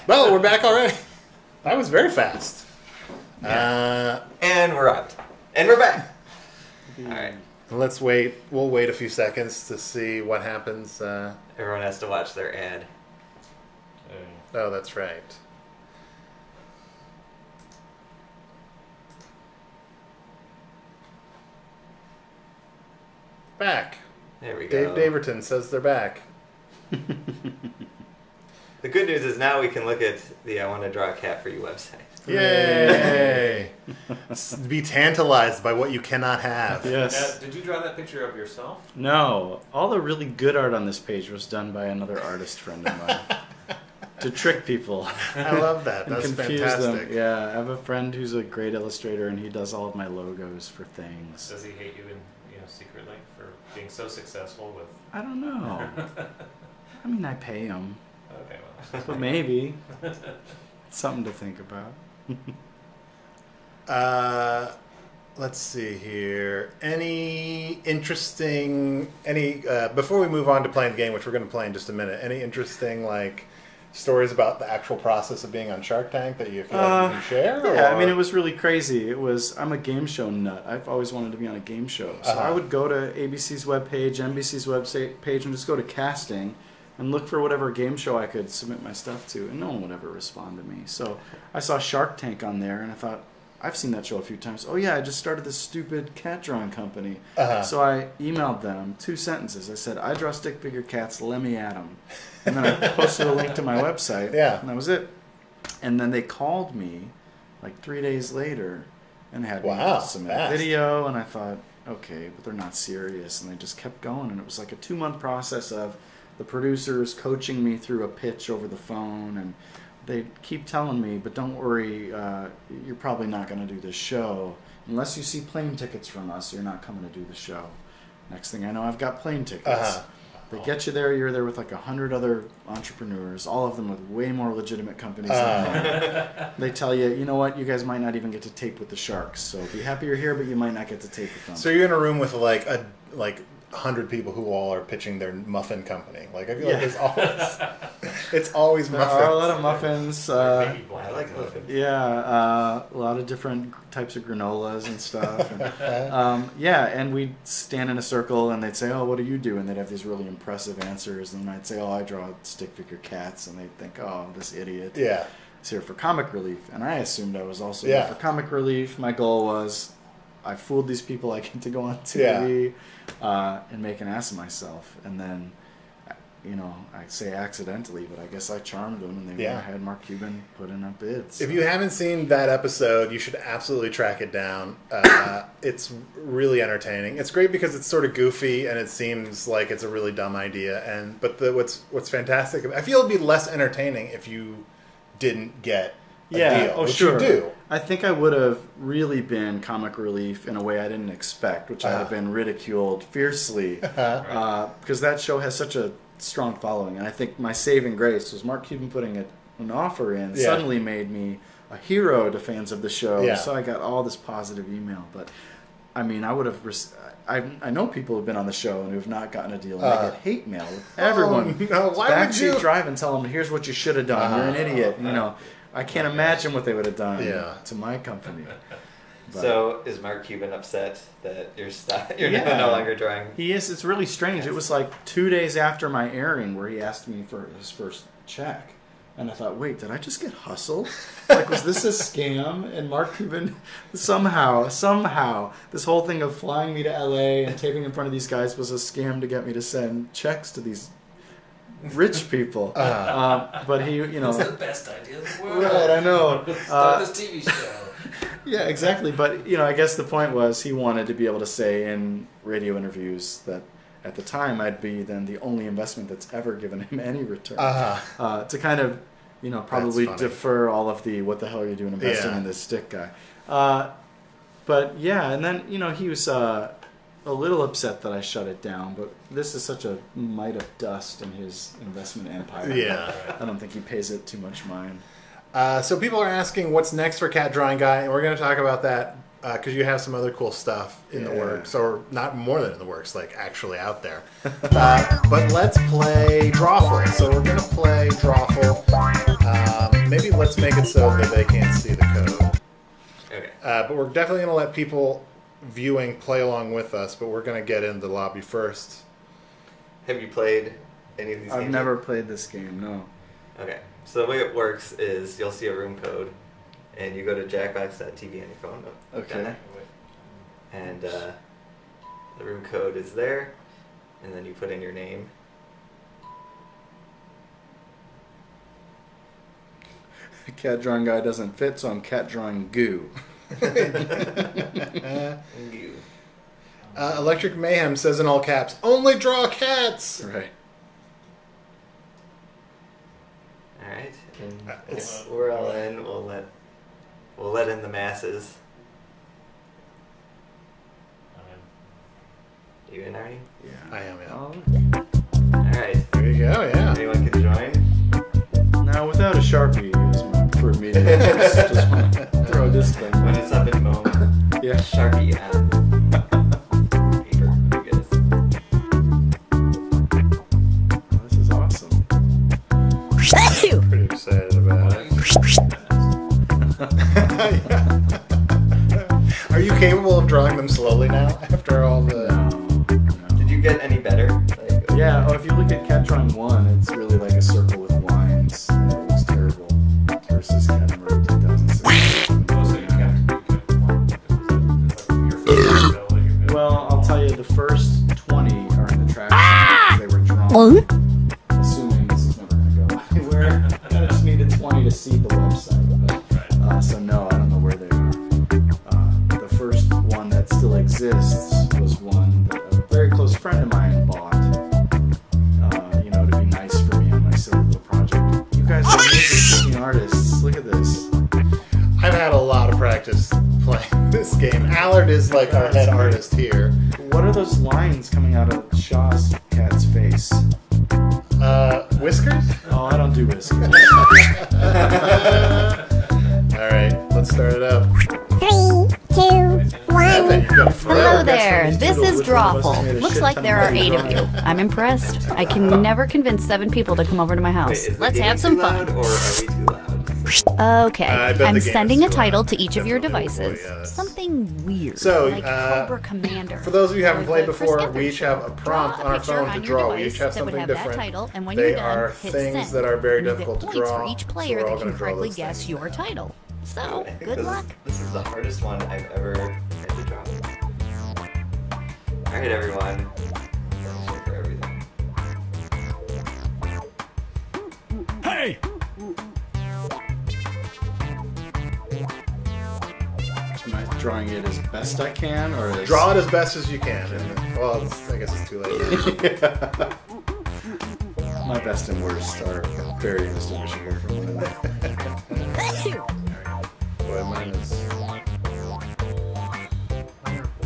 Well, we're back already. That was very fast. And we're out. And we're back. All right. Let's wait. We'll wait a few seconds to see what happens. Everyone has to watch their ad. Oh, that's right. Back. There we go. Dave Daverton says they're back. The good news is now we can look at the I Want to Draw a Cat for You website. Yay! Be tantalized by what you cannot have. Yes. Did you draw that picture of yourself? No. All the really good art on this page was done by another artist friend of mine. To trick people. I love that. And That's confuse fantastic. them. Yeah, I have a friend who's a great illustrator, and he does all of my logos for things. Does he hate you, secretly for being so successful with? I don't know. I mean, I pay him. Okay, well. But maybe. It's something to think about. Let's see here. Any interesting... before we move on to playing the game, which we're going to play in just a minute, any interesting, stories about the actual process of being on Shark Tank that you feel like you can share? Yeah, I mean, it was really crazy. I'm a game show nut. I've always wanted to be on a game show. So I would go to ABC's webpage, NBC's webpage, and just go to casting and look for whatever game show I could submit my stuff to, and no one would ever respond to me. So I saw Shark Tank on there, and I thought, I've seen that show a few times. Oh yeah, I just started this stupid cat drawing company. So I emailed them 2 sentences. I said, I draw stick figure cats, let me at them. And then I posted a link to my website, and that was it. And then they called me 3 days later and had me submit a video, and I thought, okay, but they're not serious. And they just kept going, and it was like a 2-month process of the producers coaching me through a pitch over the phone, and they keep telling me, but don't worry, you're probably not going to do this show. Unless you see plane tickets from us, you're not coming to do the show. Next thing I know, I've got plane tickets. They get you there, you're there with 100 other entrepreneurs, all of them with way more legitimate companies than you. They tell you, you know what, you guys might not even get to tape with the Sharks, so be happy you're here, but you might not get to tape with them. So you're in a room with 100 people who all are pitching their muffin company. I feel like there's always it's always there muffins. There are a lot of muffins. I like muffins. Yeah, a lot of different types of granolas and stuff. And, and we'd stand in a circle and they'd say, oh, what do you do? And they'd have these really impressive answers. And I'd say, oh, I draw stick figure cats. And they'd think, oh, this idiot is here for comic relief. And I assumed I was also here for comic relief. My goal was, I fooled these people, I get to go on TV and make an ass of myself. And then, I'd say accidentally, but I guess I charmed them, and they went ahead. Mark Cuban put in up bids. If you haven't seen that episode, you should absolutely track it down. It's really entertaining. It's great because it's sort of goofy, and it seems like it's a really dumb idea. But what's fantastic, I feel it'd be less entertaining if you didn't get a deal, which you do. I think I would have really been comic relief in a way I didn't expect, which I have been ridiculed fiercely because that show has such a strong following. And I think my saving grace was Mark Cuban putting an offer in suddenly made me a hero to fans of the show. So I got all this positive email. But I mean, I would have. I know people who've been on the show and who've not gotten a deal, and they get hate mail with everyone. Why would you drive and tell them, here's what you should have done. You're an idiot. I can't imagine what they would have done to my company. But so is Mark Cuban upset that you're no longer drawing? He is. It's really strange. It was 2 days after my airing where he asked me for his first check. And I thought, wait, did I just get hustled? Was this a scam? And Mark Cuban, somehow, this whole thing of flying me to LA and taping in front of these guys was a scam to get me to send checks to these rich people. But he, It's the best idea in the world. Right, I know. Start this TV show. Yeah, exactly. But, I guess the point was he wanted to be able to say in radio interviews that at the time I'd be then the only investment that's ever given him any return. To kind of, probably defer all of the what the hell are you doing investing in this stick guy. But yeah, and then, he was a little upset that I shut it down, but this is such a mite of dust in his investment empire. Yeah. I don't think he pays it too much mind. So people are asking what's next for Cat Drawing Guy, and we're going to talk about that because you have some other cool stuff in the works, or not more than in the works, actually out there. But let's play Drawful. So we're going to play Drawful. let's make it so that they can't see the code. Okay. But we're definitely going to let people viewing play along with us, but we're going to get in the lobby first. Have you played any of these games? I've never played this game, no. Okay. So the way it works is you'll see a room code, and you go to jackbox.tv on your phone. Oh, Okay. And the room code is there, and then you put in your name. The cat drawing guy doesn't fit, so I'm cat drawing goo. You. Electric Mayhem says in all caps, "Only draw cats." Right. All right. And It's- we're all in. We'll let in the masses. You in, Arnie? Yeah. I am, yeah. Oh, All right. There you go, yeah. Anyone can join. now, without a Sharpie is my preferred medium. Just want to throw a disclaimer. When it's up in moment. Yeah. Sharpie on paper, I guess. Oh, this is awesome. Pretty excited about it. Are you capable of drawing them slowly now after all the... No. Did you get any better? Like, Yeah, oh, if you look at cat drawing 1, it's really like a circle with lines. It looks terrible. Versus Cat Emerald 2006. Well, I'll tell you, the first 20 are in the trash can because they were drawn. Assuming this is never going to go anywhere. I just needed 20 to see the website. But, so no, I don't know where they are. The first one that still exists was one that a very close friend of mine bought. To be nice for me on my silly little project. You guys are amazing artists. Look at this. I've had a lot of practice playing this game. Allard is like our head artist here. What are those lines coming out of Shaw's cat's face? Whiskers? Oh, I don't do whiskers. Alright, let's start it up. 3, 2, 1. Hello there, this is Drawful. Looks like there are 8 of you. I'm impressed. I can never convince 7 people to come over to my wait, house. is the Let's game have some too loud, fun. or are we too loud? Okay, I bet the I'm game is sending too a title loud. to each of your Definitely devices. will, yes. Something weird, So, like Cobra Commander. For those of you who haven't Or played the Chris before, Gethard we each show. have a prompt Draw on our picture phone to on your draw. We device each have that would something have that different. title, and when They you're done, are hit things send. that are very You get difficult to points draw, for each so player we're all that gonna can draw correctly those guess things. your title. So, I think good luck. This is the hardest one I've ever had to draw. Alright, everyone. Thanks for everything. Hey! Am I drawing it as best I can, or as... Draw it as best as you can. And, well, I guess it's too late now. My best and worst are very indistinguishable from one another. Boy, mine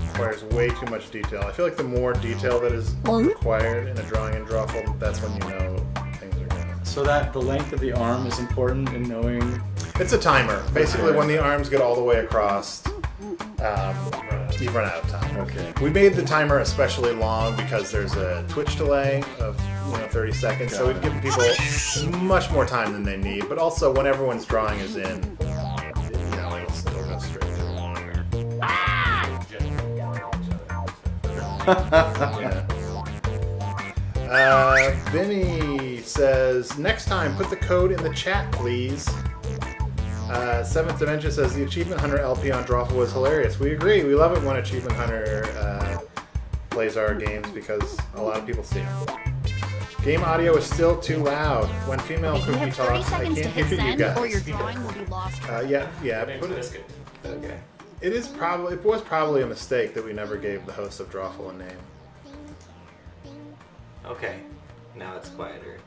requires way too much detail. I feel like the more detail that is required in a drawing in Drawful, that's when you know things are going. So that the length of the arm is important in knowing... It's a timer. Basically, when the arms get all the way across, you've run out of time. Okay. We made the timer especially long because there's a Twitch delay of 30 seconds, so we've given people much more time than they need. But also, when everyone's drawing is in, it'll go straight through. Vinny says, next time, put the code in the chat, please. Seventh Dimension says, the Achievement Hunter LP on Drawful was hilarious. We agree. We love it when Achievement Hunter plays our games because a lot of people see them. Game audio is still too loud. When female You cookie have 30 talks, I seconds to can't hit hear you send, or your guys. drawing will be lost. Yeah. Put it. Biscuit. Okay. It was probably a mistake that we never gave the host of Drawful a name. Okay. Now it's quieter.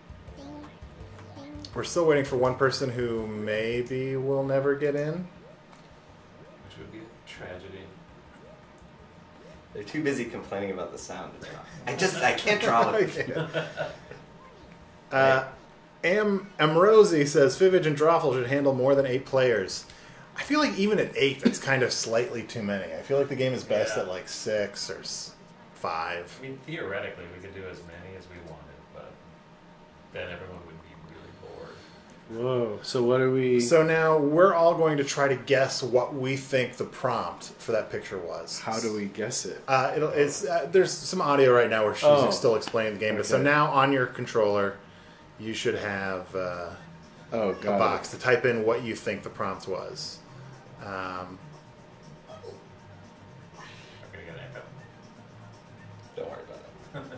We're still waiting for one person who maybe will never get in. Which would be a tragedy. They're too busy complaining about the sound to draw. I can't draw with Amrosi says Fivage and Drawful should handle more than 8 players. I feel like even at 8, that's kind of slightly too many. I feel like the game is best at like 6 or 5. I mean, theoretically, we could do as many as we wanted, but then everyone would be really bored. Whoa. So what are we... So now we're all going to try to guess what we think the prompt for that picture was. How do we guess it? There's some audio right now where she's still explaining the game. But so Okay. now on your controller, you should have a box to type in what you think the prompt was. I'm gonna get an echo. Don't worry about it.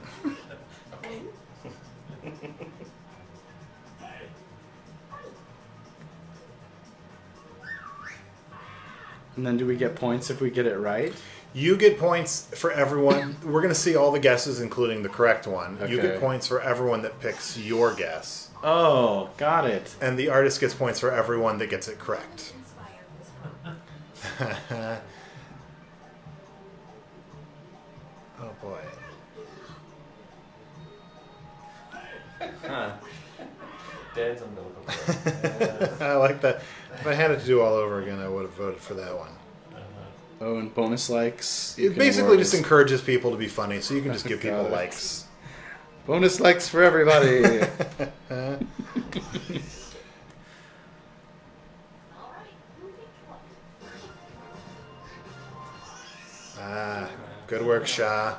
And then do we get points if we get it right? You get points for everyone. We're going to see all the guesses, including the correct one. You Okay. get points for everyone that picks your guess. Oh, got it. And the artist gets points for everyone that gets it correct. Oh, boy. Huh. Dad's umbilical. I like that. If I had it to do all over again, I would have voted for that one. Oh, and bonus likes. It basically just encourages people to be funny, so you can just give people Got it. likes. Bonus likes for everybody. Good work, Shah.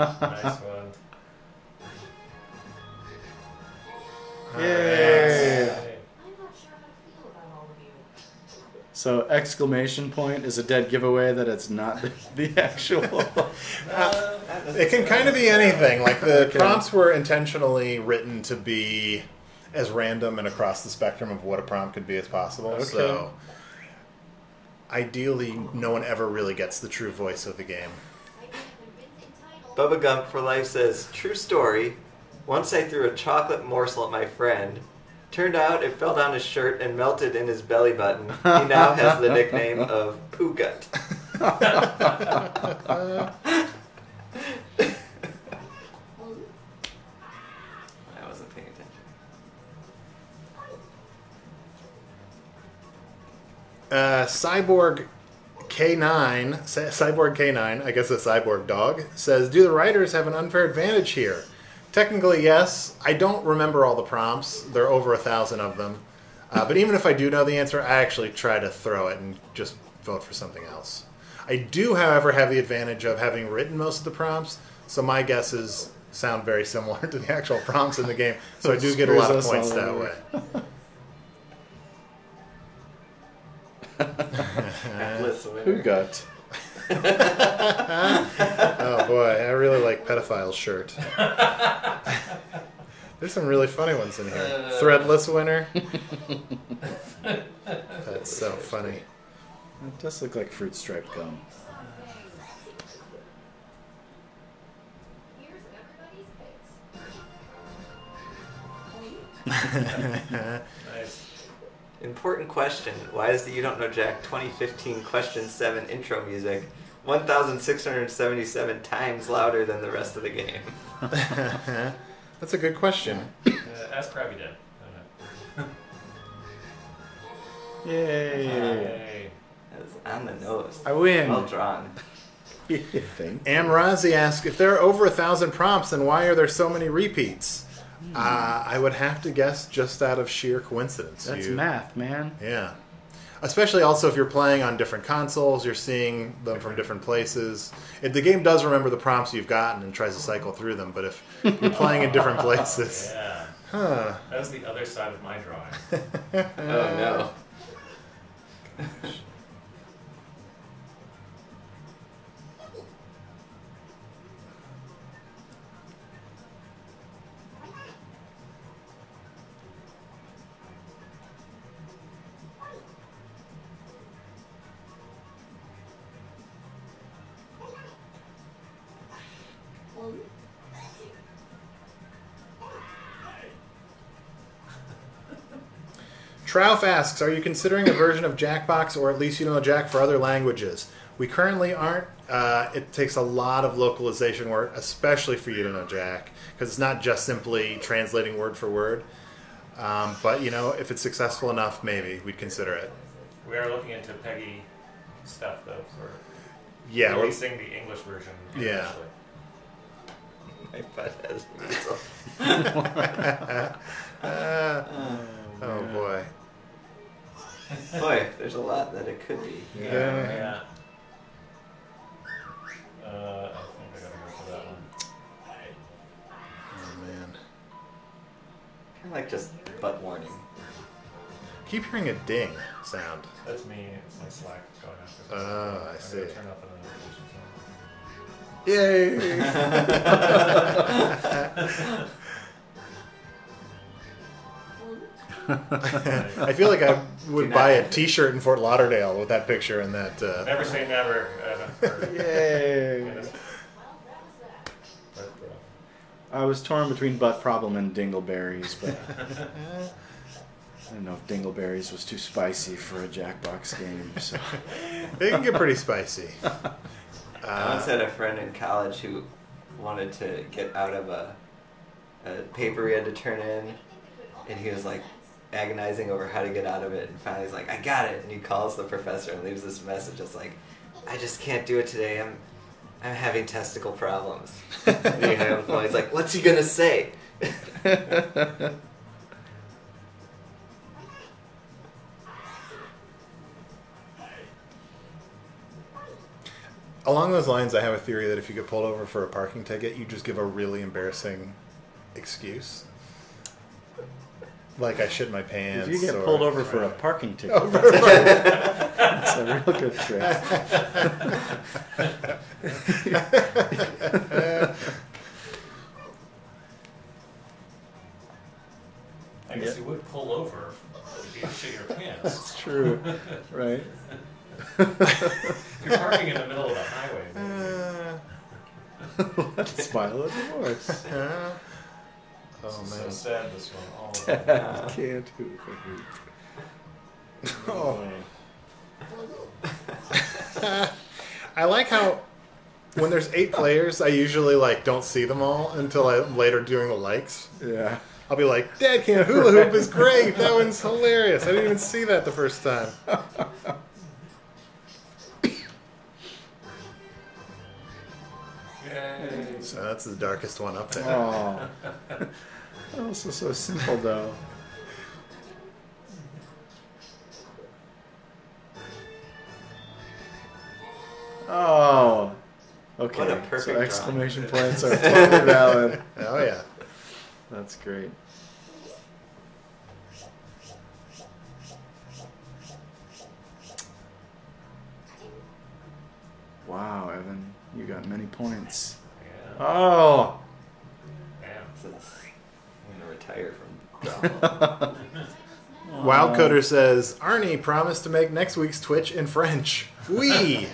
Nice one. Yay. Hey. So exclamation point is a dead giveaway that it's not the actual. It can kind of be anything. Like the Okay. prompts were intentionally written to be as random and across the spectrum of what a prompt could be as possible. Okay. So ideally, no one ever really gets the true voice of the game. Bubba Gump for Life says, true story. Once I threw a chocolate morsel at my friend. Turned out it fell down his shirt and melted in his belly button. He now has the nickname of Poo Gut. I wasn't paying attention. Cyborg K9, I guess a cyborg dog, says, do the writers have an unfair advantage here? Technically, yes. I don't remember all the prompts. There are over 1,000 of them. But even if I do know the answer, I actually try to throw it and just vote for something else. I do, however, have the advantage of having written most of the prompts, so my guesses sound very similar to the actual prompts in the game, so I do get a lot of points that way. Who got? Oh boy, I really like Pedophile's shirt. There's some really funny ones in here. Threadless winner. That's so funny. It does look like fruit stripe gum. Nice. Important question. Why is the You Don't Know Jack 2015 Question 7 intro music 1,677 times louder than the rest of the game? That's a good question. Ask Krabby Dan. I don't know. Yay! Hey. That was on the nose. I win. Well drawn. You think? Ann Razi asks, if there are over 1,000 prompts, then why are there so many repeats? I would have to guess just out of sheer coincidence. That's math, man. Yeah. Especially also if you're playing on different consoles, you're seeing them from different places. If the game does remember the prompts you've gotten and tries to cycle through them, but if you're playing in different places... Yeah. Huh. That was the other side of my drawing. Oh no. Trouf asks, are you considering a version of Jackbox or at least You Know Jack for other languages? We currently aren't. It takes a lot of localization work, especially for You Know Jack, because it's not just simply translating word for word. But, you know, if it's successful enough, maybe we'd consider it. We are looking into Peggy stuff though for Yeah, we're, releasing the English version. Yeah. My butt has measles. oh boy. Boy, there's a lot that it could be. Yeah. I think I gotta go for that one. Oh man. I like just butt warning. Keep hearing a ding sound. That's me. It's my Slack going after this. Oh, I I'm see. gonna turn off the notifications. Yay! I feel like I would buy a T-shirt in Fort Lauderdale with that picture and that. Never say never. Yay! I was torn between butt problem and dingleberries, but I don't know if dingleberries was too spicy for a Jackbox game. So They can get pretty spicy. I once had a friend in college who wanted to get out of a paper he had to turn in, and he was like agonizing over how to get out of it, and finally he's like, I got it, and he calls the professor and leaves this message that's like, I just can't do it today, I'm having testicle problems. And he hung up the phone, he's like, what's he gonna say? Along those lines, I have a theory that if you get pulled over for a parking ticket, you just give a really embarrassing excuse. Like I shit my pants. if you get or- pulled over for a parking ticket, Oh, that's a real good trick. I guess you would pull over if you shit your pants. That's true, right? If you're parking in the middle of the highway, maybe. Let's file a divorce. Oh This is so man. sad, this one. All of Dad them. can't hoop a hoop. Oh. I like how when there's 8 players, I usually like don't see them all until I'm later doing the likes. Yeah. I'll be like, Dad can't hula hoop is great. That one's hilarious. I didn't even see that the first time. Yay. So that's the darkest one up there. Oh. Also so simple though. Oh. Okay. What a perfect so drawing. exclamation points are totally valid. Oh yeah. That's great. Wow, Evan, you got many points. Yeah. Oh. Damn. I'm gonna retire from Drawful. Wildcoder says Arnie promised to make next week's Twitch in French. Oui.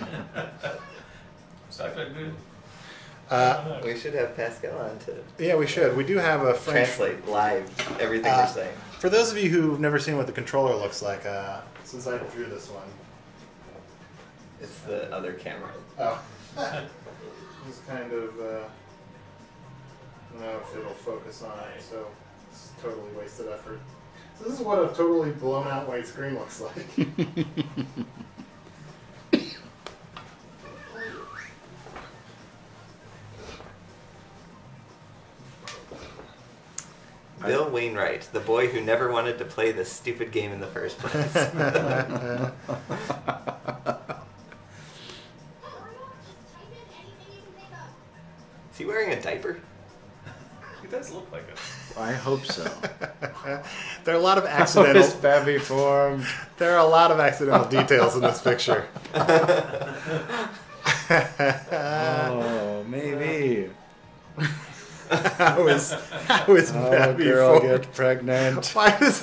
Is that good? We should have Pascal on to Yeah, we should. We do have a French. translate live everything we're saying. For those of you who've never seen what the controller looks like, since I drew this one. It's the other camera. Oh. It's kind of, I don't know if it'll focus on it, so it's totally wasted effort. So this is what a totally blown out white screen looks like. Bill Wainwright, the boy who never wanted to play this stupid game in the first place. Is he wearing a diaper? It does look like it. I hope so. There are a lot of How is accidental. Babby formed? There are a lot of accidental details in this picture. Oh, maybe. How is Oh, Babby girl, formed? get pregnant. How is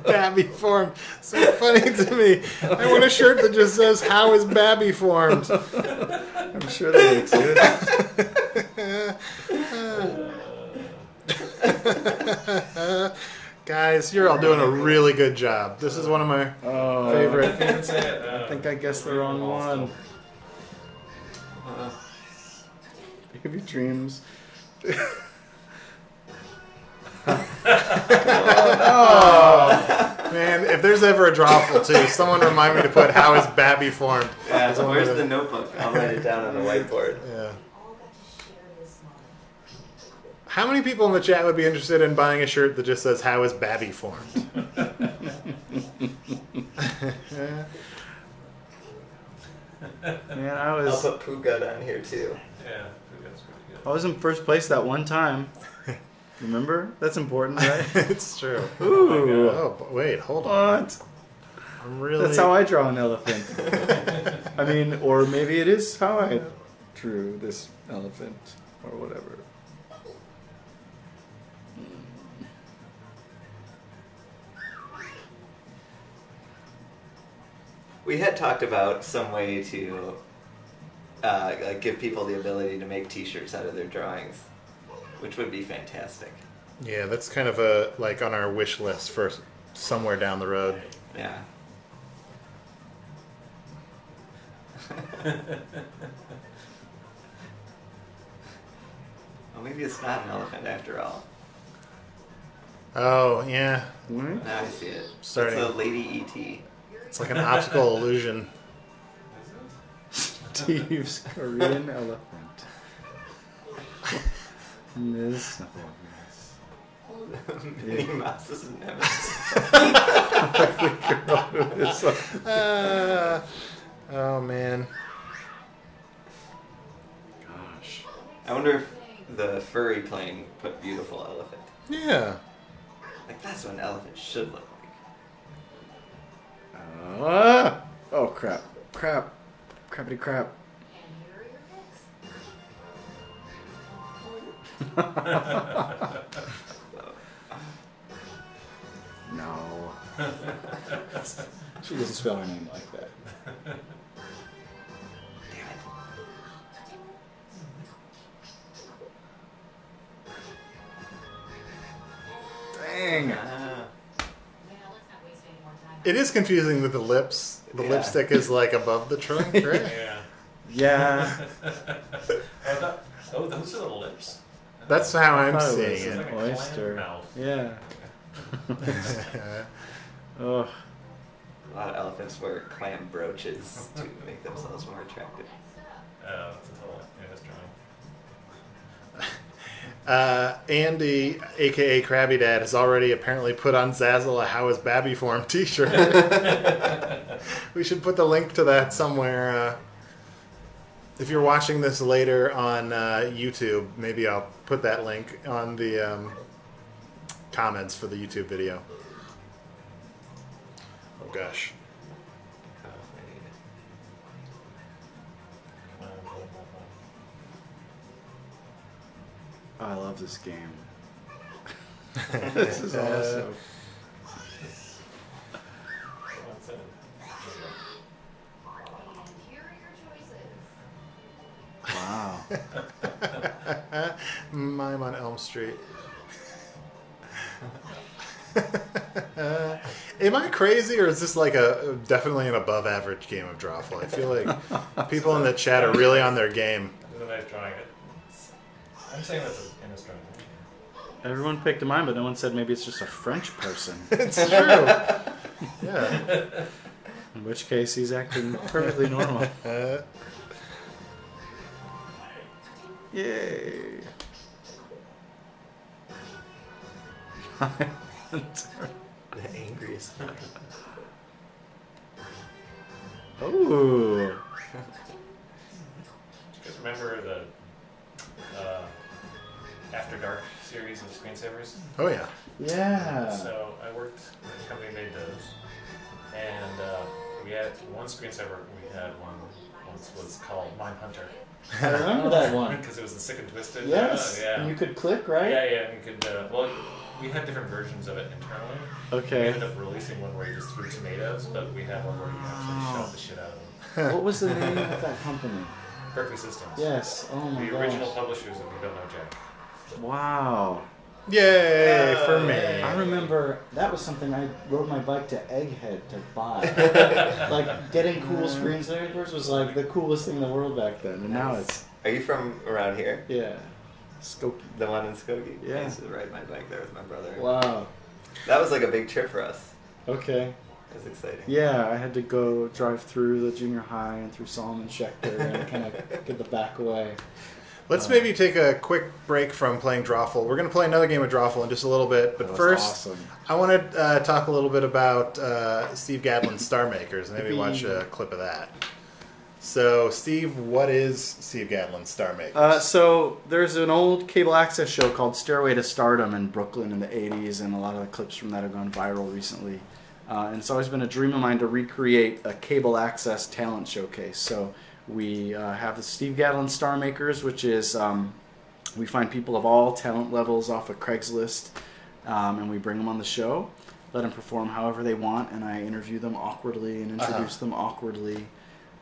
Babby formed so funny to me? I want a shirt that just says "How is Babby formed?" I'm sure they exist. Guys, you're all doing a really good job. This is one of my Oh, favorite. That's it. I think I guessed the wrong one. Baby dreams. Oh, no. Man, if there's ever a Drawful too, someone remind me to put how is Babby formed. Yeah, so where's the notebook? I'll write it down on the whiteboard. Yeah. How many people in the chat would be interested in buying a shirt that just says how is Babby formed? Man, I'll put Puka on here too. Yeah, that's pretty good. I was in first place that one time. Remember? That's important, right? It's true. Ooh. Oh, wait, hold on. What? I'm really... That's how I draw an elephant. I mean, or maybe it is how I drew this elephant, or whatever. We had talked about some way to like give people the ability to make T-shirts out of their drawings, which would be fantastic. Yeah, that's kind of a like on our wish list for somewhere down the road. Yeah. Well, maybe it's not an elephant after all. Oh, yeah. What? Now I see it. Starting- It's a lady E.T. It's like an optical illusion. Steve's Korean elephant. This. Minnie Mouse's nemesis. Oh, man. Gosh. I wonder if the furry plane put beautiful elephant. Yeah. Like, that's what an elephant should look like. Oh, crap. Crap. Crappity crap. No. She doesn't spell her name like that. Dang. It is confusing with the lips. The lipstick is like above the trunk, right? Yeah. Yeah. Oh, those are the lips. That's how I'm thought it seeing was it. Like a Oyster. clam mouth. Yeah. Oh. A lot of elephants wear clam brooches to make themselves more attractive. Oh, that's a total. Yeah, that's drawing. Andy, aka Krabby Dad, has already apparently put on Zazzle a How is Babby Form t-shirt. We should put the link to that somewhere. If you're watching this later on YouTube, maybe I'll put that link on the comments for the YouTube video. Oh gosh. Oh, I love this game. This is awesome. Wow. Mime on Elm Street. Am I crazy, or is this like a definitely an above average game of Drawful? I feel like people in the chat are really on their game. It's a nice drawing. I'm saying that's an strong. Everyone picked mine, but no one said maybe it's just a French person. It's true. Yeah. In which case, he's acting perfectly normal. Yay. The angriest. Ooh. Do you guys remember the After Dark series of screensavers? Oh yeah. Yeah. So I worked with a company that made those, and we had one screensaver. We had one once was called Mime Hunter. I remember that one. Because it was the Sick and Twisted. Yes. Yeah. And you could click, right? Yeah, and you could. Well, we had different versions of it internally. We Okay. ended up releasing one where you just threw tomatoes, but we had one where you actually shot the shit out of them. What was the name of that company? Berkeley Systems. Yes. Oh my The gosh. original publishers of You Don't Know Jack. Wow. Yay for me. I remember that was something I rode my bike to Egghead to buy. Like getting cool screensavers was like the coolest thing in the world back then, and now it's Are you from around here? Skokie. The one in Skokie? Yeah. I used to ride my bike there with my brother. Wow. That was like a big trip for us. Okay. That's exciting. Yeah, I had to go drive through the junior high and through Solomon Schechter and kind of get the back away. Let's maybe take a quick break from playing Drawful. We're going to play another game of Drawful in just a little bit, but first, awesome. I want to talk a little bit about Steve Gadlin's Starmakers and maybe watch a clip of that. So, Steve, what is Steve Gadlin's Starmakers? So there's an old cable access show called Stairway to Stardom in Brooklyn in the 80s, and a lot of the clips from that have gone viral recently. And it's always been a dream of mine to recreate a cable access talent showcase. So we have the Steve Gadlin Starmakers, which is we find people of all talent levels off of Craigslist, and we bring them on the show, let them perform however they want, and I interview them awkwardly and introduce them awkwardly.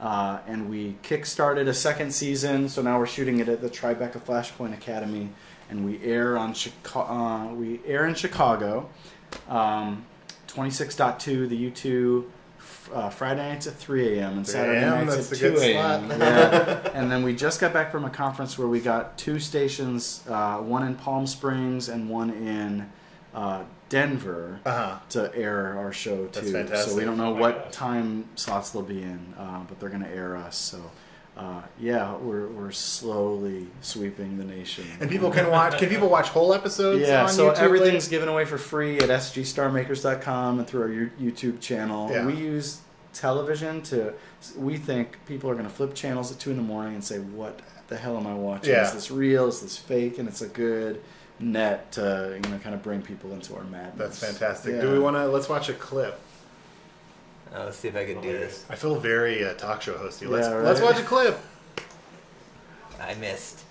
And we kickstarted a second season, so now we're shooting it at the Tribeca Flashpoint Academy, and we air in Chicago, 26.2, the U2, Friday nights at 3 a.m. and Saturday nights at 2 a.m. Yeah. And then we just got back from a conference where we got 2 stations, one in Palm Springs and one in Denver, to air our show too. That's fantastic. So we don't know what time slots they'll be in, but they're going to air us. So yeah, we're slowly sweeping the nation. And people can watch. Can people watch whole episodes? Yeah, on so YouTube everything's given away for free at sgstarmakers.com and through our YouTube channel. Yeah. We use television to. We think people are going to flip channels at 2 in the morning and say, "What the hell am I watching? Yeah. Is this real? Is this fake?" And it's a good net to kind of bring people into our madness. That's fantastic. Yeah. Do we want to? Let's watch a clip. Let's see if I can do this. I feel very talk show hosty. Yeah, right? Let's watch a clip. I missed.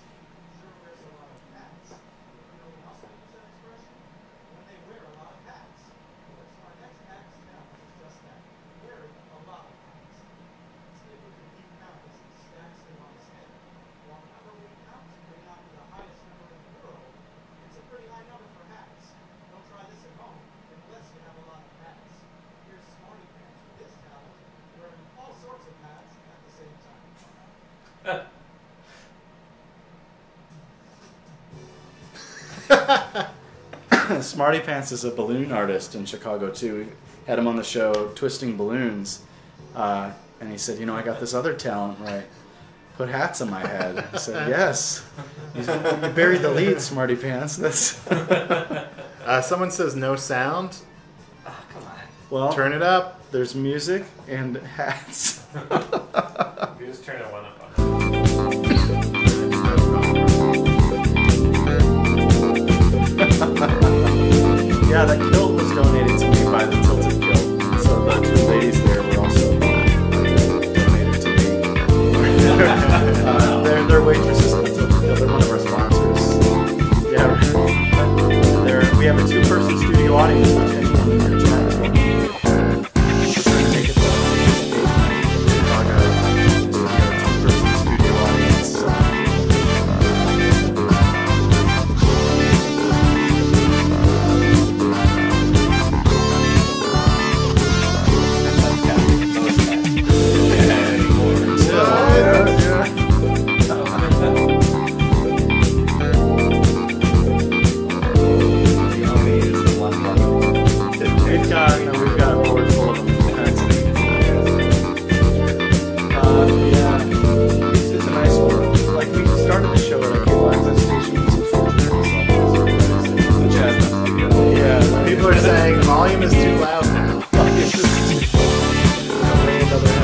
Smarty Pants is a balloon artist in Chicago too. We had him on the show twisting balloons, and he said, "I got this other talent where I put hats on my head." I said, "Yes, you buried the lead, Smarty Pants." That's Someone says no sound. Oh, come on. well. Turn it up. There's music and hats. You just turn it one up. Yeah, that kilt was donated to me by the Tilted Kilt. So the 2 ladies there were also donated to me. They're waitresses at the Tilted Kilt. They're one of our sponsors. Yeah, we have a 2-person studio audience, which anyone can join. We're trying to make it to 2-person studio audience. We've got a board full of them. It's a nice one. Like, we started the show at a cable access station with some soldiers. Yeah. People are saying volume is too loud now.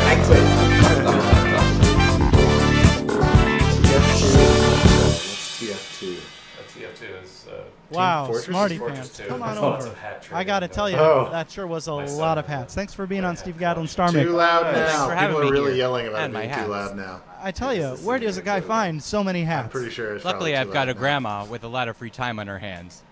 I quit. TF2. TF2 is Wow, Fortress? Smarty Fortress Pants. 2. Come on There's lots over. of hat I got to tell you, Oh. that sure was a My son. lot of hats. Thanks for being on Steve Gadlin Too Starmakers. loud Thanks now. for having People are me really here. yelling about it And my being too hats. loud now. I tell you, where does a guy find so many hats? I'm pretty sure it's Luckily, probably I've too got loud a now. grandma with a lot of free time on her hands.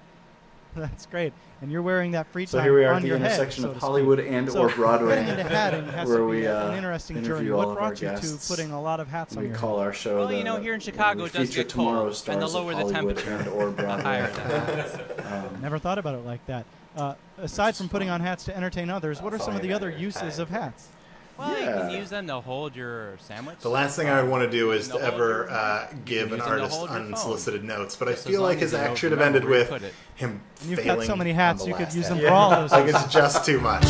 That's great. And you're wearing that free time So here we are on at the your intersection head, of so to Hollywood speak. and So or Broadway, getting into hatting has where to we be an interesting interview journey. all What of our brought you to guests. putting a lot of hats on We your call head? our show Well, you know, here in Chicago we it does feature get cold, tomorrow's and the stars of lower the Hollywood temperature, and or the Broadway. higher the hats. Never thought about it like that. Aside from putting on hats to entertain others, what are some of the other uses of hats? Well, you can Yeah. use them to hold your sandwich. The last thing I would want to do is to You can ever use give an them to artist hold your phone. unsolicited notes, but Just I as feel long like as his you act don't should have remember ended where you with put it. him And you've failing got so many on hats, the you could last use them hat. for all those. Like it's just too much.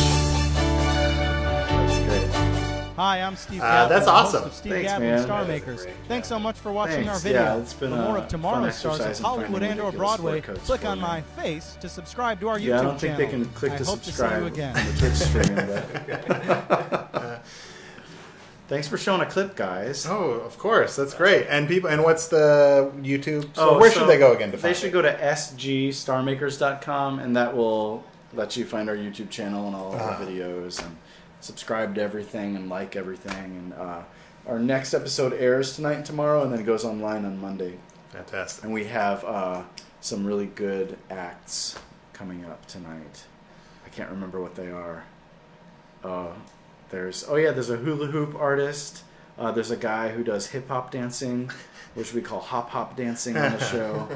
Hi, I'm Steve Gadlin. That's awesome. Host of Steve Thanks, Gadlin man. Starmakers. Thanks so much for watching Thanks. our video. Yeah, it's been for more of tomorrow's fun stars of exercise in Hollywood finding and/or ridiculous Broadway, sport codes click for on you. my face to subscribe to our YouTube Yeah, I don't think channel. they can click I to hope subscribe to see you again. on the Twitch stream. But thanks for showing a clip, guys. Oh, of course, that's great. And people, and what's the YouTube? So where should they go again to find They should it? go to sgstarmakers.com, and that will let you find our YouTube channel and all of our videos, and subscribe to everything and like everything. And our next episode airs tonight and tomorrow, and then it goes online on Monday. Fantastic. And we have some really good acts coming up tonight. I can't remember what they are. There's a hula hoop artist. There's a guy who does hip hop dancing, which we call hop hop dancing on the show,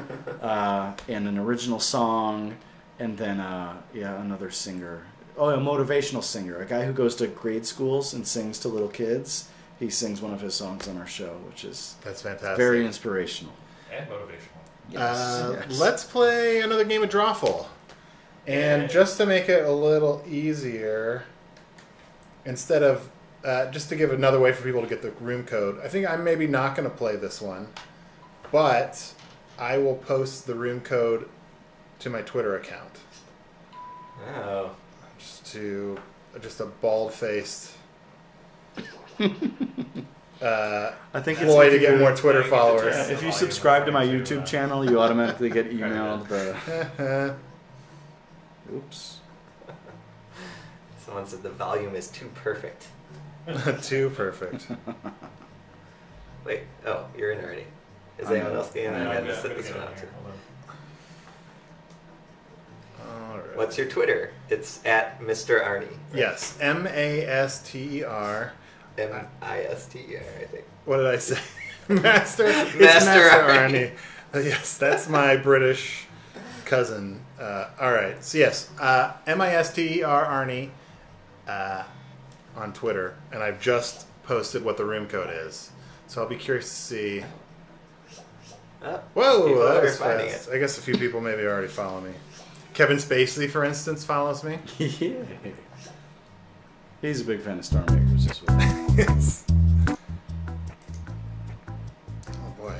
and an original song, and then another singer. Oh, a motivational singer, a guy who goes to grade schools and sings to little kids. He sings one of his songs on our show, which is That's fantastic. very inspirational. And motivational. Yes. Let's play another game of Drawful. And just to make it a little easier, instead of, just to give another way for people to get the room code, I think I'm maybe not going to play this one, but I will post the room code to my Twitter account. Oh. Just a bald-faced I think ploy it's to get more Twitter Yeah, followers. if you subscribe to my YouTube channel, you automatically get emailed the. Oops. Someone said the volume is too perfect. Too perfect. Wait, oh, you're in already. Is I'm anyone in. else getting in? I had to sit this one out too. All right. What's your Twitter? It's at Mr. Arnie. Yes, Master. M-I-S-T-E-R, I think. What did I say? Master. It's Master Arnie. Yes, that's my British cousin. All right. So yes, Mister Arnie on Twitter, and I've just posted what the room code is. So I'll be curious to see. Oh, Whoa, people that are was finding fast. I guess a few people maybe already follow me. Kevin Spacey, for instance, follows me. Yeah. He's a big fan of Starmakers as well. Yes. Oh boy.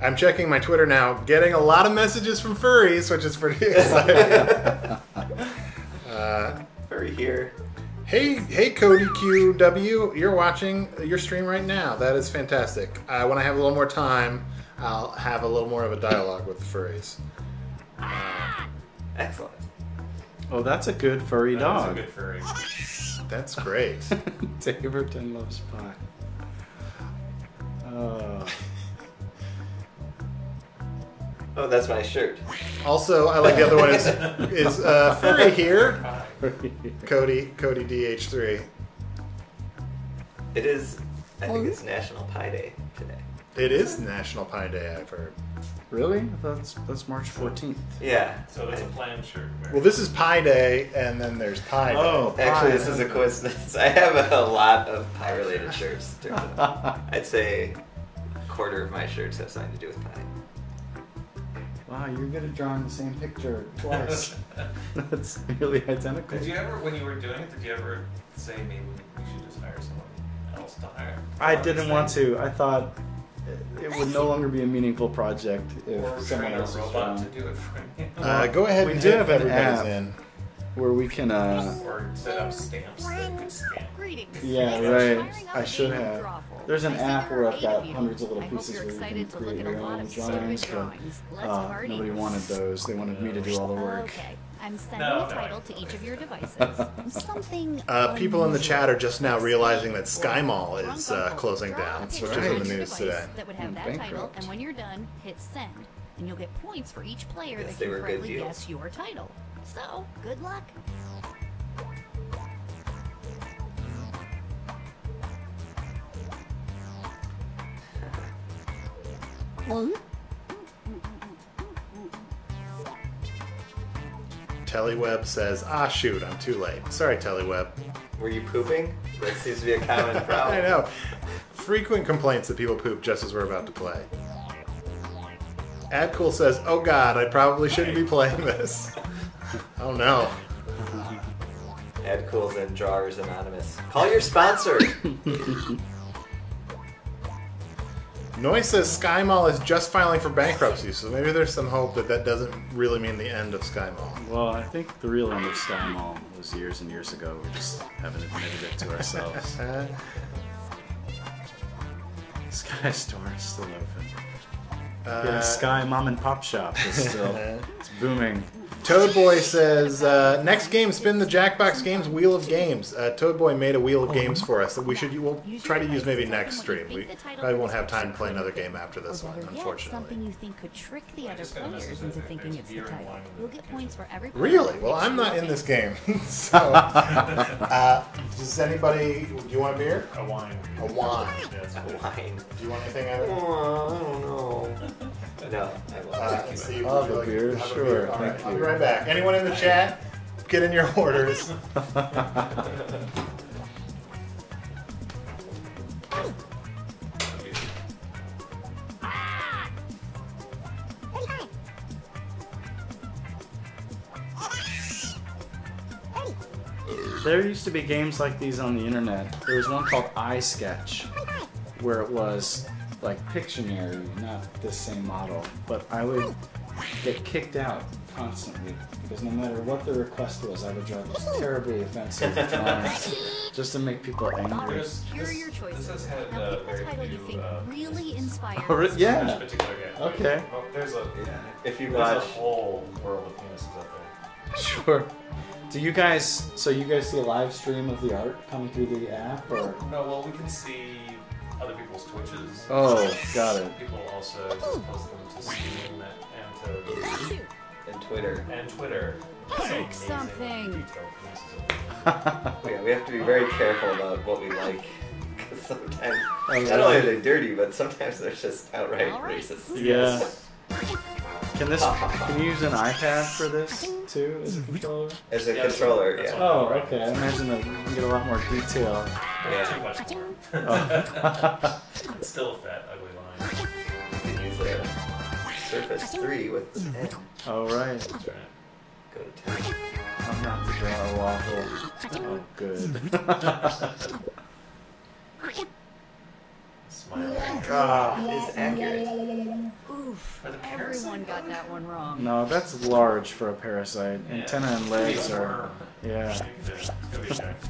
I'm checking my Twitter now, getting a lot of messages from furries, which is pretty exciting. Furry here. Hey Cody QW, you're watching your stream right now. That is fantastic. When I have a little more time, I'll have a little more of a dialogue with the furries. Excellent. Oh, that's a good furry That's a dog. good furry. That's great. Taverton loves pie. Oh, that's my shirt. Also, I like the other one is furry here. Cody DH3. It is, I think it's National Pie Day today. It is National Pie Day, I've heard. Really? That's March 14th. Yeah. So it's a planned shirt. Well, this is Pie Day, and then there's Pie Day. Oh, Actually, pie. this is a coincidence. I have a lot of pie-related shirts. I'd say a quarter of my shirts have something to do with pie. Wow, you're good at drawing the same picture twice. That's nearly identical. Did you ever, when you were doing it, did you ever say maybe we should just hire someone else to hire? I didn't want to. I thought it would no longer be a meaningful project Or if someone train a else was robot drawing. to do it for you. Go ahead We and do hit have an everybody's app. in. Where we can, Or set up stamps that could stamp. Greetings. Yeah, Thanks for right. firing up I a should game of have. Drawful. There's an I see app there where are I've 8 got of you. hundreds of little I hope pieces you're where you can excited to look create at your a lot own of drawings, stupid but drawings. Let's party. nobody wanted those. They wanted me to do all the work. Okay, I'm sending No, a no, title to each of your devices. Something People in the chat are just now unusual. realizing that Sky Mall is closing Draw a down, That's which picture is in right. the on your news device today. That would have And that title, bankrupt. and when you're done, hit send, and you'll get points for each player Guess that they can were good correctly deals. guess your title. So, good luck. Teleweb says, shoot, I'm too late. Sorry, Teleweb. Were you pooping? That seems to be a common problem. I know. Frequent complaints that people poop just as we're about to play. Adcool says, oh god, I probably shouldn't be playing this. Oh no. Add Cools and Drawers Anonymous. Call your sponsor. Noy says Sky Mall is just filing for bankruptcy, so maybe there's some hope that that doesn't really mean the end of Sky Mall. Well, I think the real end of Sky Mall was years and years ago. We just haven't admitted it to ourselves. Sky Store is still open. Yeah, Sky Mom and Pop Shop is still it's booming. Toadboy says, next game, spin the Jackbox Games Wheel of Games. Toadboy made a Wheel of Games for us that we'll try to use maybe next stream. We probably won't have time to play another game after this one, unfortunately. Something you think could trick the other players into thinking it's the title. You'll get points for every. Really? Well, I'm not in this game. So, does anybody, do you want a beer? A wine. A wine. Yeah, it's cool. Wine. Do you want anything out of it? I don't know. No, I won't. Steve, I'll would you have a beer, have sure, All thank right, I'll be you. right back. Anyone in the chat? Get in your orders. There used to be games like these on the internet. There was one called iSketch, where it was like Pictionary, not this same model. But I would get kicked out constantly because no matter what the request was, I would draw these terribly offensive drawings just to make people angry. Here are your choices. This has had Now pick the very title you few, think really inspires. Oh, yeah. This particular game. Okay. Oh, there's a If you there's a watch, whole world of penises out there. Sure. Do you guys? So you guys see a live stream of the art coming through the app, or? No, well, we can see other people's Twitches. Oh, got it. People also just post them to Steam and to and Twitter. Twitter. Pick Amazing something. detailed penises. Yeah, we have to be very careful about what we like. Because sometimes, Oh, not only are really? they dirty, but sometimes they're just outright Alright. racist. Yeah. Can you use an iPad for this too as a controller? As a Yeah, controller, that's yeah. Oh, okay. I imagine that you can get a lot more detail. Too Yeah. much more. Oh. It's still a fat, ugly line. You can use a Surface 3 with the pen. Oh, right. That's right. Go to 10. I'm not to draw a waffle. Oh, good. Smiling. It is accurate. Oof. Are the parasites Everyone got that one wrong. No, that's large for a parasite. Yeah. Antenna and legs It's a are. worm. Yeah. Go be checked.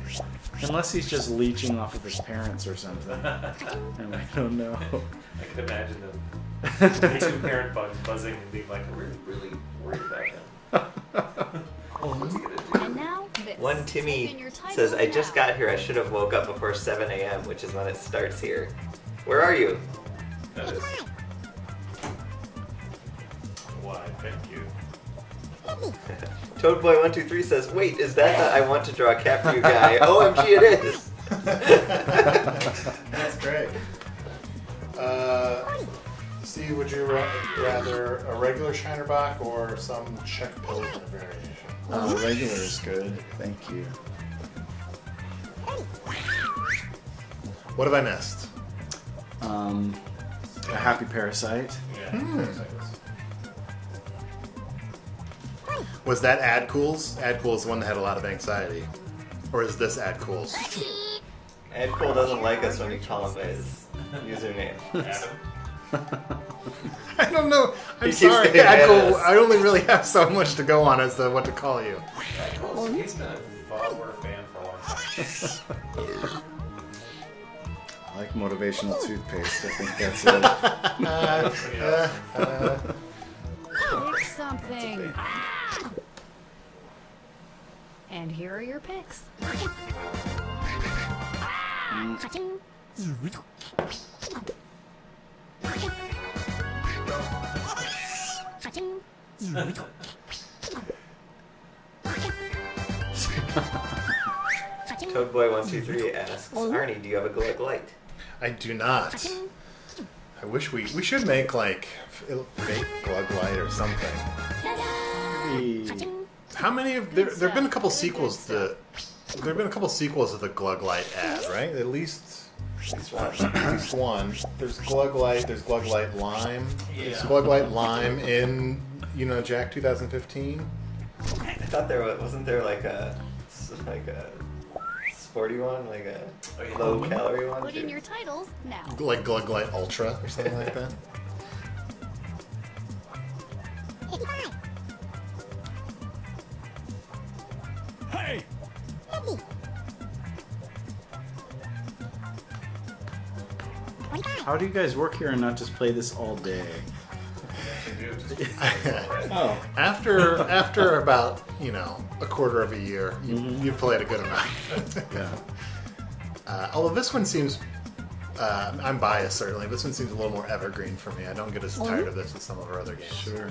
Unless he's just leeching off of his parents or something. And I don't know. I can imagine the two parent bugs buzzing and being like, we're really worried about him. What's he gonna do? And now this. One Type Timmy in your title says, I just now. got here. I should have woke up before 7 a.m., which is when it starts here. Where are you? That is. Why, thank you. Toadboy123 says, wait, is that the I want to draw a cat for you guy? OMG, it is! That's great. Steve, would you rather a regular Shinerbach or some Czech Pilsner variation? Regular is good. Thank you. What have I missed? A happy parasite. Yeah. Was that Ad Cools? Ad Cools the one that had a lot of anxiety. Or is this Ad Cools? Ed Cole doesn't like us when you call him by his username. Adam? I don't know. I'm He keeps sorry, getting Ad mad at Cool. us. I only really have so much to go on as to what to call you. He's been a follower fan for a long time. I like motivational toothpaste. I think that's it. Pretty awesome. Pick something. And here are your picks. Toadboy123 asks, Arnie, do you have a glug light? I do not. I wish we should make like fake glug light or something. How many of there've been a couple sequels to there've been a couple sequels of the glug light ad, right? At least one. There's glug light. There's glug light lime. There's glug light lime in Jack 2015. I thought there wasn't there like a like a sporty one, like a Oh, yeah. low calorie one. Put in too. your titles now. Like Glug Light Ultra or something like that. 55. Hey! 50. 45. How do you guys work here and not just play this all day? Oh. After about a quarter of a year, you've played a good amount. Yeah. Although this one seems, I'm biased certainly. This one seems a little more evergreen for me. I don't get as tired of this as some of our other games. Sure.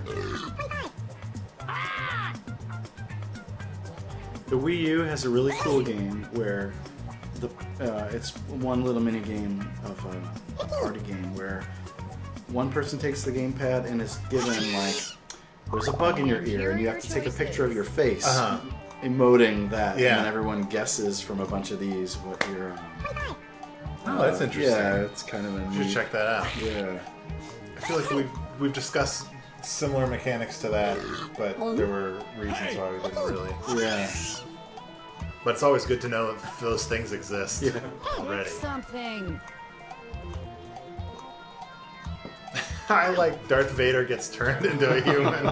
The Wii U has a really cool game where it's one little mini game of a party game where one person takes the gamepad and is given like there's a bug in your ear and you have to take a picture of your face emoting that, Yeah. and then everyone guesses from a bunch of these what your Oh, that's interesting. Yeah, it's kind of a You should neat, check that out. yeah. I feel like we've discussed similar mechanics to that, but there were reasons why we didn't really. Yeah. But it's always good to know if those things exist Yeah. already. Something. I like Darth Vader gets turned into a human,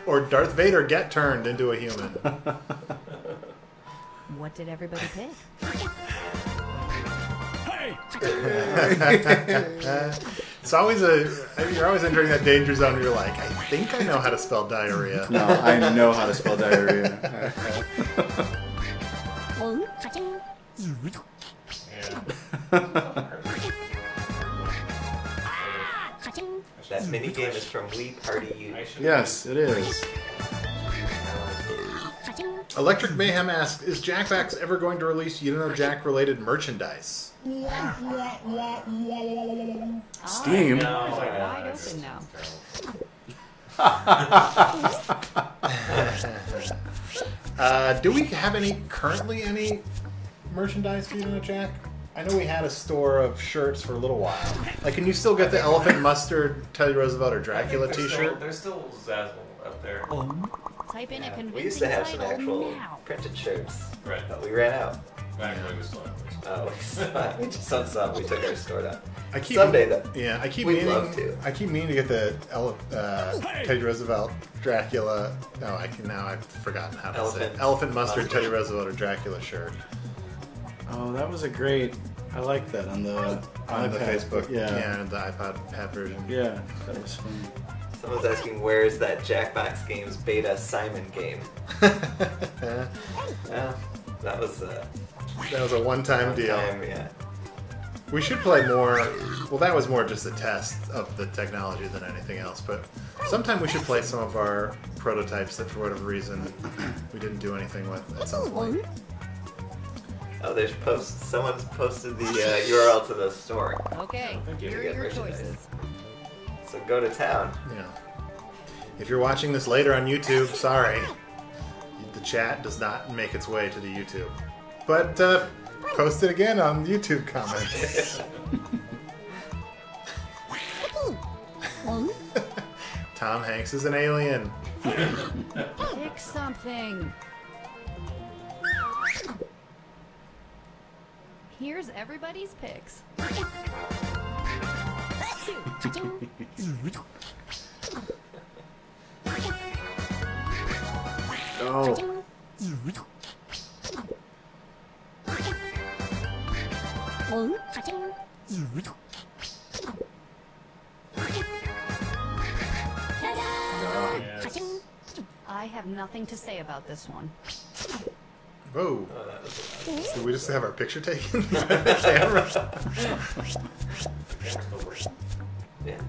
or Darth Vader get turned into a human. What did everybody pick? Hey! It's always you're always entering that danger zone where you're like, I think I know how to spell diarrhea. No, I know how to spell diarrhea. That mini game is from Wii Party U. Yes, it is. Electric Mayhem asks, is Jackbox ever going to release Jack related merchandise? Steam. Wide open now. Do we have currently any merchandise for Jack? I know we had a store of shirts for a little while. Like, can you still get the Elephant Mustard, Teddy Roosevelt, or Dracula t-shirt? There's still Zazzle up there. Type in a convincing We used to have some title actual now. printed shirts, Right. but we ran out. Actually, we still have those. Oh, we just on some. We took our store down. I keep Someday, though. Yeah, I keep We'd meaning. love to. I keep meaning to get the Teddy Roosevelt, Dracula. No, I've forgotten how to say it. Elephant Mustard, Teddy Roosevelt, or Dracula shirt Oh, that was a great. I like that on the on the iPad. Facebook. Yeah. and the iPad version. Yeah, that was fun. Someone's asking, where is that Jackbox Games beta Simon game? That was That was a one-time deal. yeah. We should play more. Well, that was more just a test of the technology than anything else. But sometime we should play some of our prototypes that, for whatever reason, we didn't do anything with at some point. Oh, there's posts. Someone's posted the URL to the store. Okay, you. here are Get your merchandise. choices. So go to town. Yeah. If you're watching this later on YouTube, sorry. The chat does not make its way to the YouTube. But post it again on YouTube comments. Tom Hanks is an alien. Pick something. Here's everybody's picks. Oh. I have nothing to say about this one. Whoa. Oh, that was Did we just have our picture taken by the camera? yeah.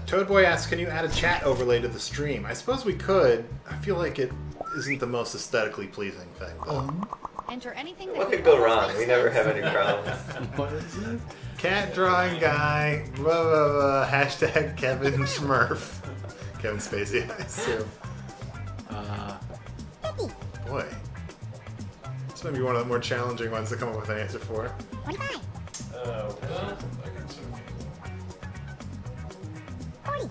Toadboy asks, can you add a chat overlay to the stream? I suppose we could. I feel like it isn't the most aesthetically pleasing thing, though. Enter anything that What you could go always wrong? make We never sense. have any problems. What is it? Cat drawing guy, blah, blah, blah, hashtag Kevin Smurf. Kevin Spacey, I assume. Boy. This might be one of the more challenging ones to come up with an answer for. 25. Well, I can sort of 40.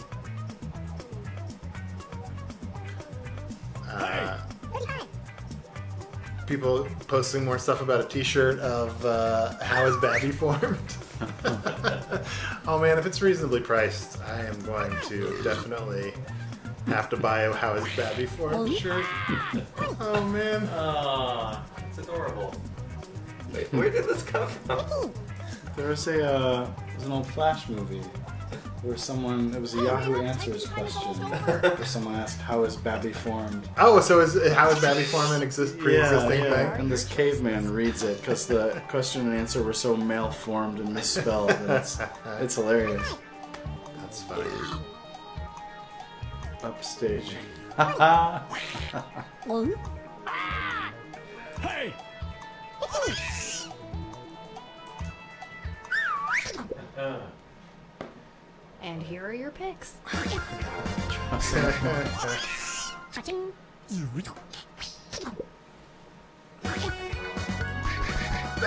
people posting more stuff about a T-shirt of how is Babby formed. Oh man, if it's reasonably priced, I am going to definitely have to buy a how is Babby formed shirt. Oh man. Oh, it's adorable. Wait, where did this come from? There was a it was an old Flash movie where it was a Yahoo Answers question where someone asked, how is Babby formed? Oh, so how is Babby formed an pre-existing thing? And this caveman reads it because the question and answer were so malformed and misspelled. And it's hilarious. That's funny. Upstaging. Hey! And here are your picks.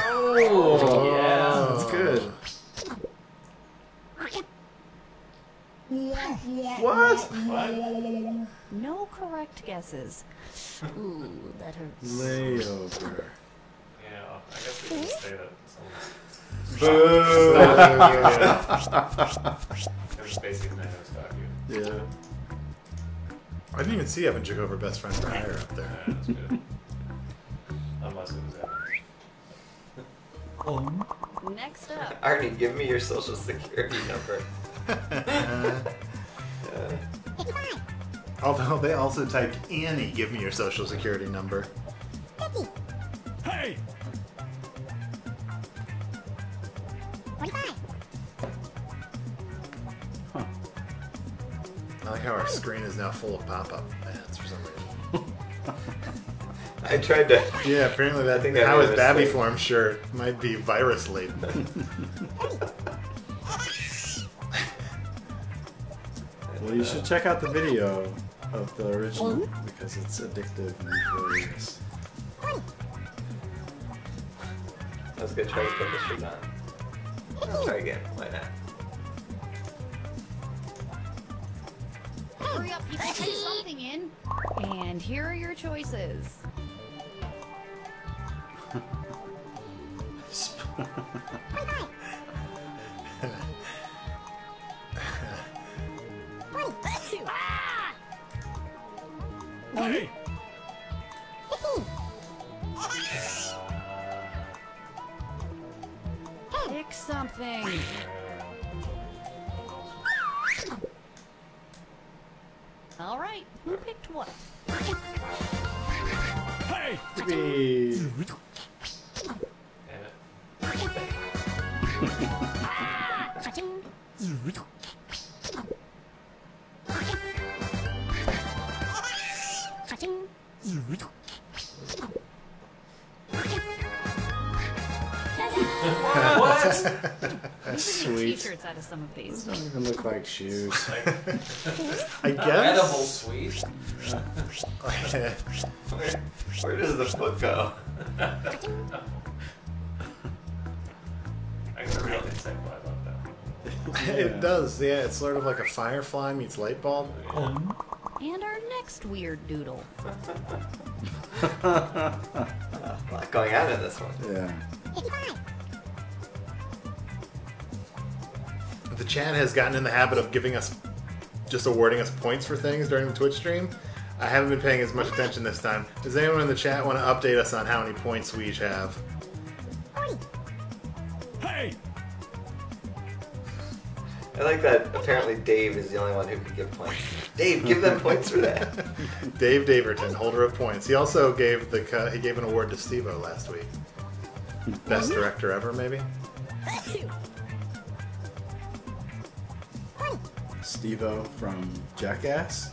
Oh, yeah. that's good. What? No correct guesses. Ooh, that hurts. Layover. Yeah, I guess we can just say that. Boo! It was basically Nano Stock you. Yeah. I didn't even see Evan Jacober Best Friend for Hire up there. That's good. Unless it was Evan. Next up. Arnie, give me your social security number. Although they also typed, Annie, give me your social security number. Hey! 45. I like how our screen is now full of pop-up ads for some reason. I tried to. Yeah, apparently that think I how made is a Babby mistake. form shirt might be virus laden. Well, you should check out the video of the original because it's addictive and hilarious. I was gonna try to put this shirt on. I'll try again. Why not? Hurry up, people, type something in. And here are your choices. Hey! 15. Pick something. All right, who picked what? Hey! Maybe. Damn it. Sweet. T-shirts out of some of these. Those don't even look like shoes. I guess. Edible sweet. Where does the foot go? I can real insect vibe on that. It does, yeah. It's sort of like a firefly meets light bulb. And our next weird doodle. A lot going on in this one. Yeah. 55. The chat has gotten in the habit of just awarding us points for things during the Twitch stream. I haven't been paying as much attention this time. Does anyone in the chat want to update us on how many points we each have? 40. Hey! I like that apparently Dave is the only one who could give points. Dave, give them points for that. Dave Daverton, holder of points. He also gave he gave an award to Steve-O last week. Best director ever, maybe? Steve-O from Jackass.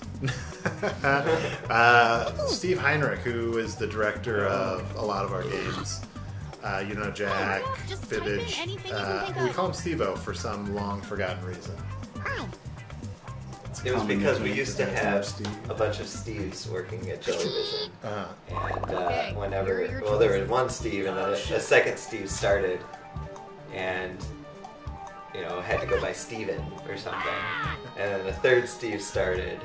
Steve Heinrich, who is the director of a lot of our games. You know, Jack, Just type in Fibbage. anything you can think We of. call him Steve-O for some long forgotten reason. 5. It was because we used to have Steve. a bunch of Steves working at Jellyvision. Uh, And Okay, whenever, here are your well, there was choices. one Steve, and then a second Steve started, and had to go by Steven or something. And then the third Steve started,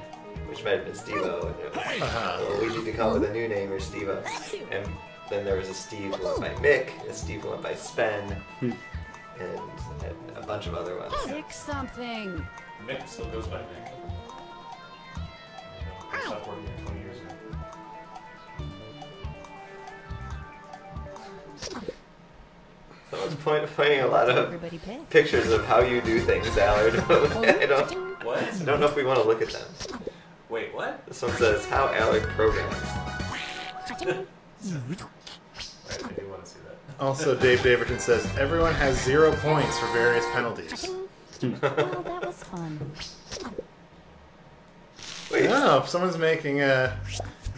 which might have been Steve-O, and it was, well, we need to come up with a new name or Steve-O. And then there was a Steve who went by Mick, a Steve who went by Sven, and a bunch of other ones. Pick something. Mick still goes by Mick. He stopped working here 20 years ago. Someone's pointing a lot of Everybody pick. pictures of how you do things, Allard. I don't know if we want to look at them. Wait, what? This one says how Allard programs. Right, I do want to see that. Also, Dave Daverton says everyone has 0 points for various penalties. Well, that was fun. Wait, Oh, if someone's making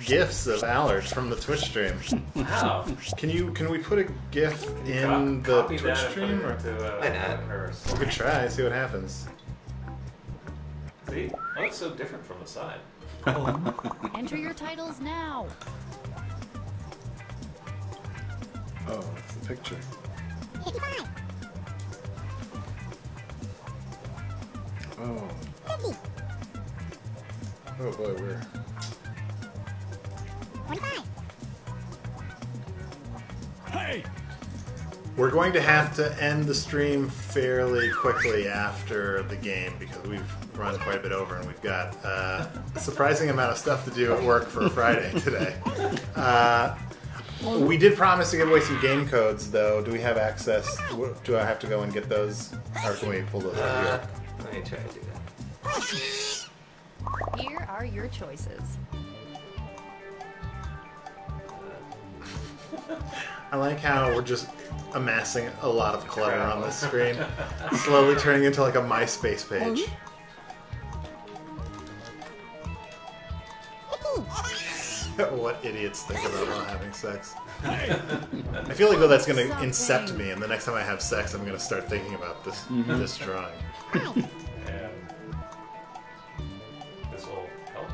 gifs of Allard from the Twitch stream. Wow. Can we put a gif in the Copy Twitch that and stream? put Or? it into, Why not? hers. We could try, see what happens. See? Oh, it's so different from the side. Enter your titles now. Oh, it's the picture. 55, Oh. 50, Oh boy, we're... 25, Hey! We're going to have to end the stream fairly quickly after the game because we've run quite a bit over and we've got a surprising amount of stuff to do at work for Friday today. We did promise to give away some game codes, though. Do we have access? Do I have to go and get those? Or can we pull those out here? let me try to do that. Here are your choices. I like how we're just amassing a lot of clutter on this screen. Slowly turning into like a MySpace page. 15, What idiots think about while having sex. I feel like though that's going to incept me, and the next time I have sex, I'm going to start thinking about this this drawing. 5, And this will help.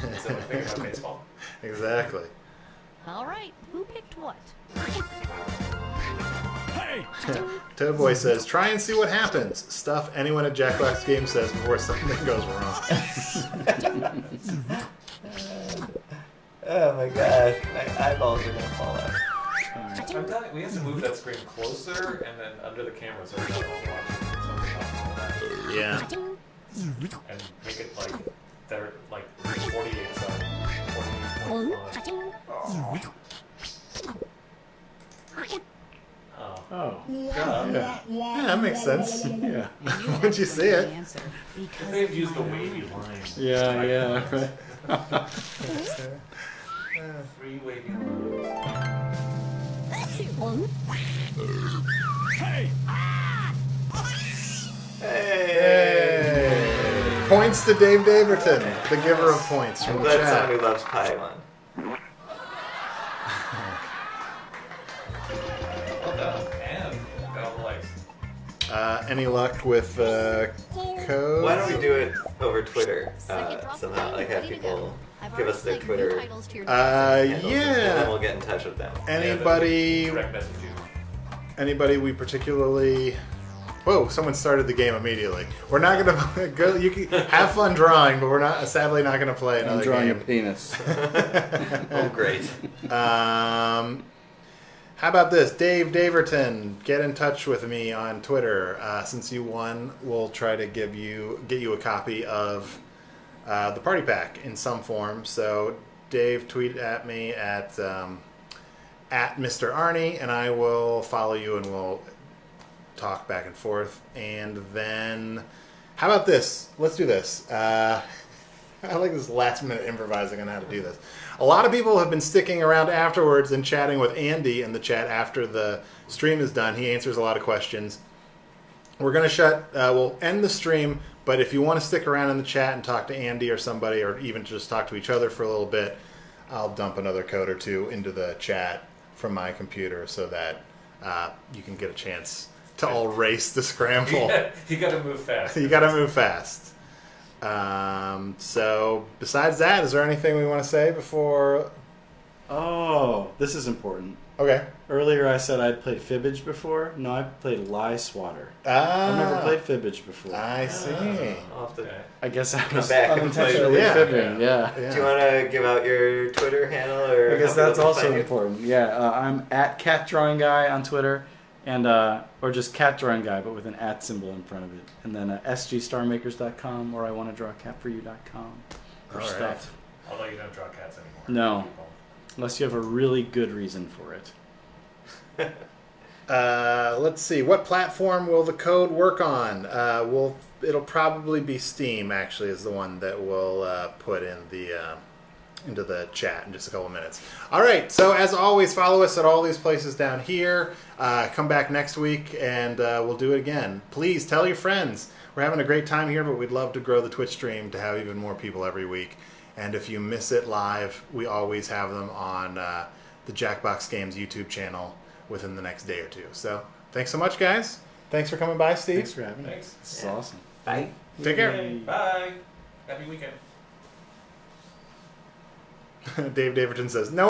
Instead of thinking about baseball. Exactly. All right, who picked what? Hey! Toadboy says, "Try and see what happens. Stuff anyone at Jackbox Game says before something goes wrong." Oh my gosh, my eyeballs are gonna fall out. I'm telling you, we have to move that screen closer and then under the camera so we're not all watching something. Yeah. And make it like they're like 48 side. 48.5. Oh. Oh. Yeah. Yeah, that makes sense. Yeah. Once you see it. Answer, because They've used the wavy line. Yeah, yeah, right. 3 wavy lines. Hey! Hey! Points to Dave Daverton, the giver of points from I'm the glad someone who chat. loves pie won. Well done. And got all the likes. Any luck with code? Why don't we do it over Twitter second drop somehow? Like have ready to people go. I've give already us their slicked new Twitter titles to your handles, and then yeah. we'll get in touch with them. Anybody? Direct message you. Anybody we particularly? Whoa! Someone started the game immediately. We're not gonna go. You can have fun drawing, but we're not. Sadly, not gonna play I'm another drawing a game. penis. Oh, great. How about this, Dave Daverton? Get in touch with me on Twitter. Since you won, we'll try to get you a copy of the party pack in some form. So, Dave, tweet at me at Mr. Arnie, and I will follow you, and we'll talk back and forth. And then, how about this? Let's do this. I like this last minute improvising on how to do this. A lot of people have been sticking around afterwards and chatting with Andy in the chat after the stream is done. He answers a lot of questions. We're going to we'll end the stream, but if you want to stick around in the chat and talk to Andy or somebody, or even just talk to each other for a little bit, I'll dump another code or two into the chat from my computer so that you can get a chance to all race the scramble. You gotta move fast. You got to move fast. So besides that, is there anything we want to say before? Oh, this is important. Okay. Earlier I said I'd played Fibbage before. No, I've played Lie Swatter. Ah, I've never played Fibbage before. I see. I'll have to- Okay. I guess I was back and play it. unintentionally Yeah. fibbing. Yeah. Yeah. Do you want to give out your Twitter handle? Or I guess how people that's can also find you? important. Yeah, I'm at Cat Drawing Guy on Twitter, and or just Cat Drawing Guy, but with an @ symbol in front of it. And then sgstarmakers.com or iwantadrawcat4you.com for All right. stuff. Although you don't draw cats anymore. No. Unless you have a really good reason for it. Let's see. What platform will the code work on? It'll probably be Steam. Actually, is the one that we'll put in the into the chat in just a couple minutes. All right. So as always, follow us at all these places down here. Come back next week and we'll do it again. Please tell your friends. We're having a great time here, but we'd love to grow the Twitch stream to have even more people every week. And if you miss it live, we always have them on the Jackbox Games YouTube channel within the next day or two. So thanks so much, guys. Thanks for coming by, Steve. Thanks for having me. Thanks. This is awesome. Bye. Take care. Yay. Bye. Happy weekend. Dave Daverton says, no.